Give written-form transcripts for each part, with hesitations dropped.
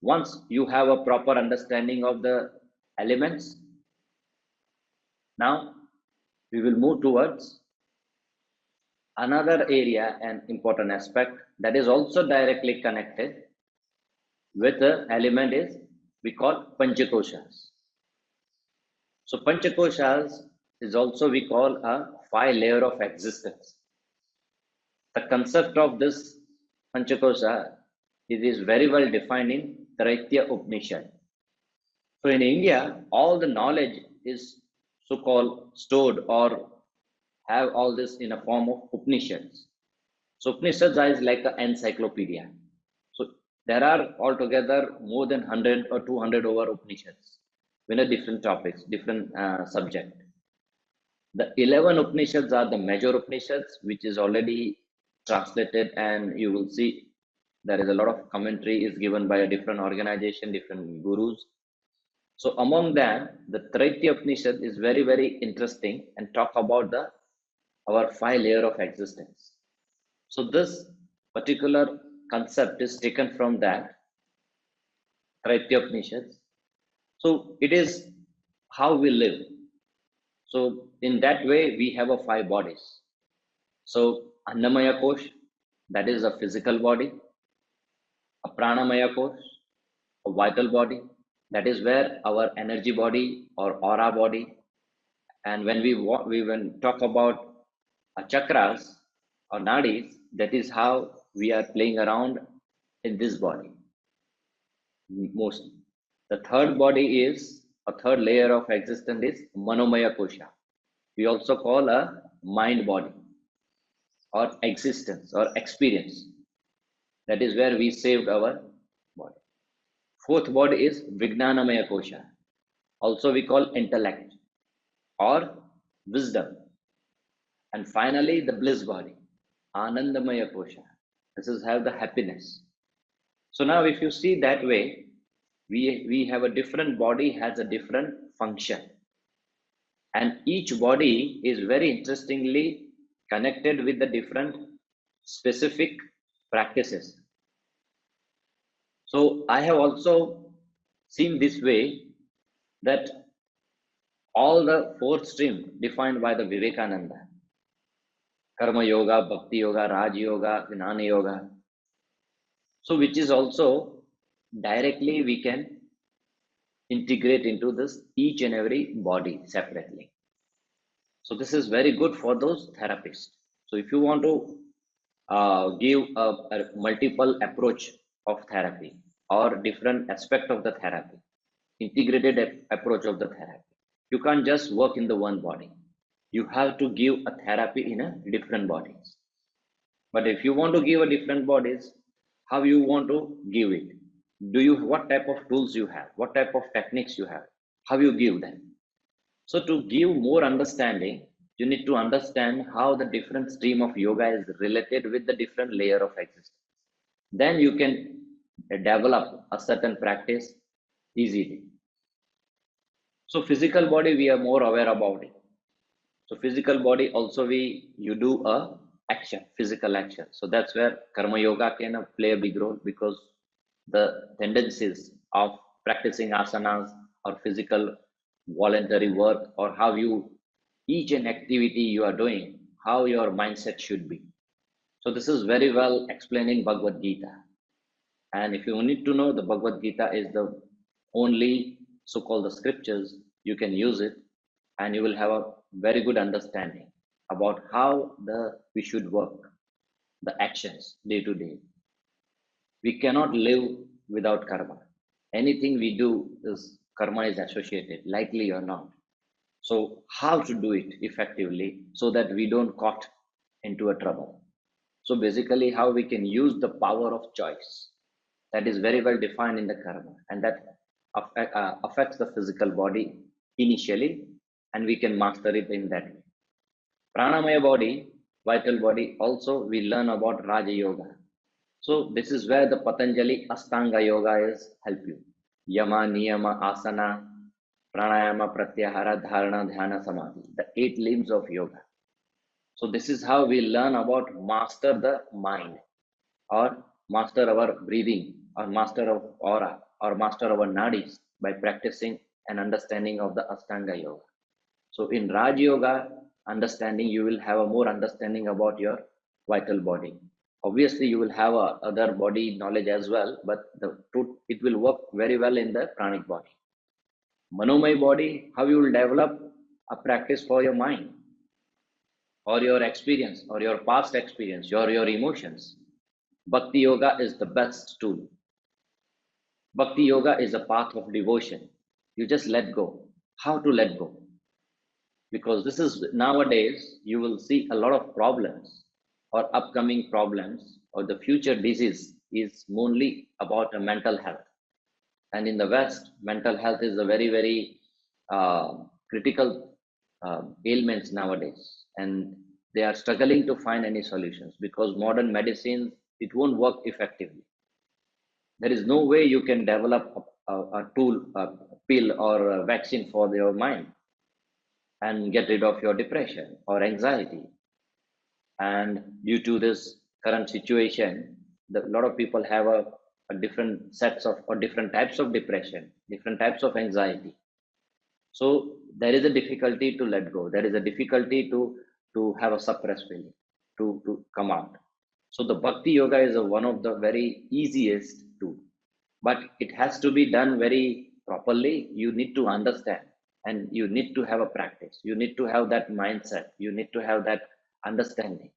Once you have a proper understanding of the elements, now we will move towards another area and important aspect that is also directly connected with the element is we call Pancha Koshas. So Pancha Koshas is also we call a 5 layer of existence. The concept of this Pancha Kosha, it is very well defined in Traitya Upanishad. So in India, all the knowledge is so-called stored or have all this in a form of Upanishads. So Upanishads is like an encyclopedia. So there are altogether more than 100 or 200 over Upanishads in a different topics, different subject. The 11 Upanishads are the major Upanishads, which is already translated, and you will see there is a lot of commentary is given by a different organization, different gurus. So among them, the Traitya Upanishad is very, very interesting and talk about the our 5 layer of existence. So this particular concept is taken from that Traitya Upanishads. So it is how we live. So in that way, we have a 5 bodies. So Annamaya Kosh, that is a physical body, a Pranamaya Kosh, a vital body, that is where our energy body or aura body, and when when talk about chakras or nadis, that is how we are playing around in this body mostly. The third body is a 3rd layer of existence is Manomaya Kosha. We also call a mind body or existence or experience. That is where we saved our body. 4th body is Vijnanamaya Kosha. Also we call intellect or wisdom. And finally the bliss body, Anandamaya Kosha. This is have the happiness. So now if you see that way, we have a different body has a different function. And each body is very interestingly connected with the different specific practices. So I have also seen this way that all the 4th stream defined by the Vivekananda, Karma Yoga, Bhakti Yoga, Raj Yoga, Jnana Yoga. So which is also directly we can integrate into this each and every body separately. So this is very good for those therapists. So if you want to give a multiple approach of therapy or different aspect of the therapy, integrated approach of the therapy, you can't just work in the one body. You have to give a therapy in a different bodies. But if you want to give a different bodies, how you want to give it? Do you what type of tools you have? What type of techniques you have? How you give them? So to give more understanding, you need to understand how the different stream of yoga is related with the different layer of existence. Then you can develop a certain practice easily. So physical body, we are more aware about it. So physical body also you do a action, physical action. So that's where karma yoga can play a big role, because the tendencies of practicing asanas or physical voluntary work, or how you each and activity you are doing, how your mindset should be. So this is very well explaining Bhagavad Gita. And if you need to know, the Bhagavad Gita is the only so-called the scriptures you can use it, and you will have a very good understanding about how we should work the actions day to day. We cannot live without karma. Anything we do is karma is associated, likely or not. So how to do it effectively so that we don't caught into a trouble. So basically how we can use the power of choice, that is very well defined in the karma, and that affects the physical body initially, and we can master it in that way. Pranamaya body, vital body, also we learn about Raja Yoga. So this is where the Patanjali Astanga Yoga is help you. Yama, Niyama, Asana, Pranayama, Pratyahara, Dharana, Dhyana, Samadhi, the 8 limbs of yoga. So this is how we learn about master the mind, or master our breathing, or master of aura, or master our nadis by practicing and understanding of the Ashtanga Yoga. So in Raj Yoga understanding, you will have a more understanding about your vital body. Obviously, you will have a other body knowledge as well, but it will work very well in the pranic body. Manomay body, how you will develop a practice for your mind or your experience or your past experience, your emotions. Bhakti Yoga is the best tool. Bhakti Yoga is a path of devotion. You just let go. How to let go? Because this is nowadays, you will see a lot of problems or upcoming problems or the future disease is mainly about a mental health. And in the West, mental health is a very, very critical ailments nowadays. And they are struggling to find any solutions because modern medicine, it won't work effectively. There is no way you can develop a tool, a pill or a vaccine for your mind and get rid of your depression or anxiety. And due to this current situation, a lot of people have a different sets of or different types of depression, different types of anxiety. So there is a difficulty to let go. There is a difficulty to have a suppressed feeling to come out. So the Bhakti Yoga is one of the very easiest tool, but it has to be done very properly. You need to understand and you need to have a practice. You need to have that mindset. You need to have that understanding.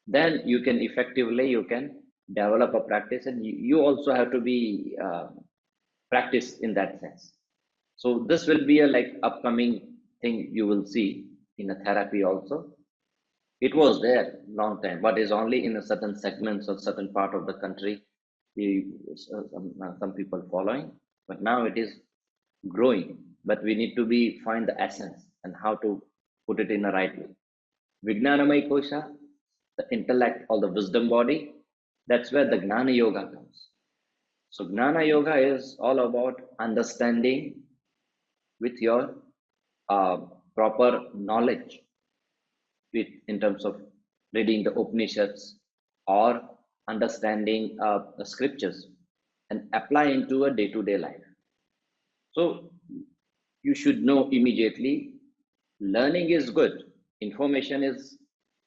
Then you can effectively you can develop a practice, and you also have to be practiced in that sense. So this will be a like upcoming thing you will see in a therapy also. It was there long time, but is only in a certain segments or certain part of the country. Some people following, but now it is growing. But we need to be find the essence and how to put it in the right way. Vijnanamay Kosha, the intellect or the wisdom body, that's where the Gnana Yoga comes. So Gnana Yoga is all about understanding with your proper knowledge with in terms of reading the Upanishads or understanding the scriptures and apply into a day-to-day life. So you should know immediately learning is good. Information is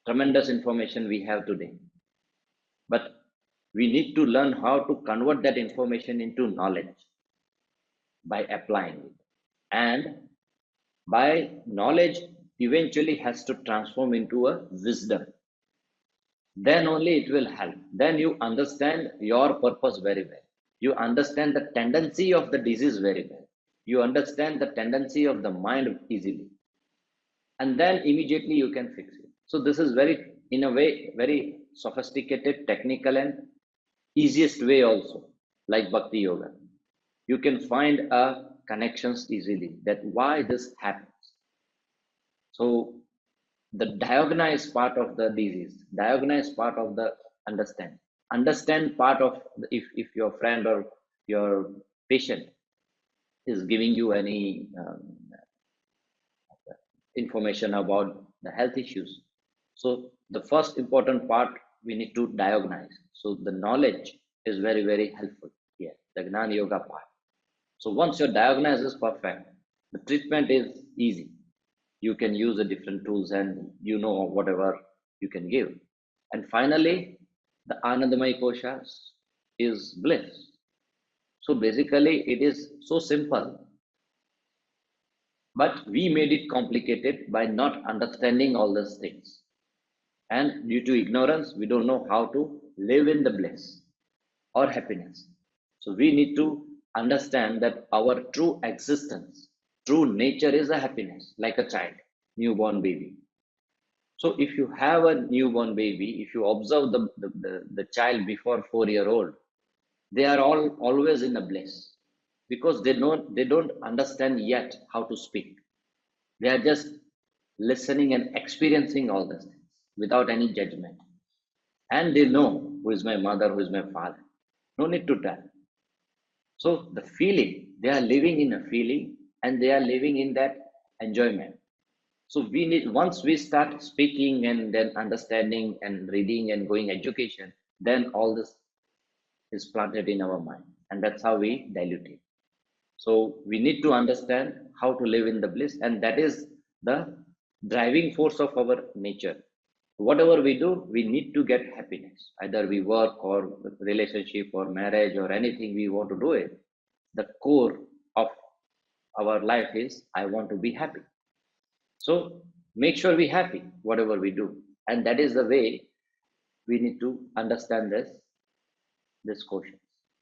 tremendous information we have today. But we need to learn how to convert that information into knowledge by applying it. And by knowledge eventually has to transform into a wisdom. Then only it will help. Then you understand your purpose very well. You understand the tendency of the disease very well. You understand the tendency of the mind easily. And then immediately you can fix it. So this is very, in a way, very sophisticated, technical, and easiest way also, like Bhakti Yoga. You can find connections easily that why this happens. So the diagnose part of the disease, diagnose part of the understand part of if your friend or your patient is giving you any information about the health issues. So the first important part we need to diagnose. So the knowledge is very, very helpful here, the Gnana Yoga part. So once your diagnosis is perfect, the treatment is easy. You can use the different tools and you know whatever you can give. And finally, the Anandamay Koshas is bliss. So basically, it is so simple, but we made it complicated by not understanding all these things. And due to ignorance, we don't know how to live in the bliss or happiness. So we need to understand that our true existence, true nature is a happiness, like a child, newborn baby. So if you have a newborn baby, if you observe the child before 4 year old, they are all always in a bliss because they don't understand yet how to speak. They are just listening and experiencing all these things without any judgment. And they know who is my mother, who is my father. No need to tell. So the feeling, they are living in a feeling and they are living in that enjoyment. So we need, once we start speaking and then understanding and reading and going education, then all this is planted in our mind. and that's how we dilute it. So we need to understand how to live in the bliss, and that is the driving force of our nature. Whatever we do, we need to get happiness. Either we work or relationship or marriage or anything we want to do it. The core of our life is I want to be happy. So make sure we happy whatever we do, and that is the way we need to understand this question.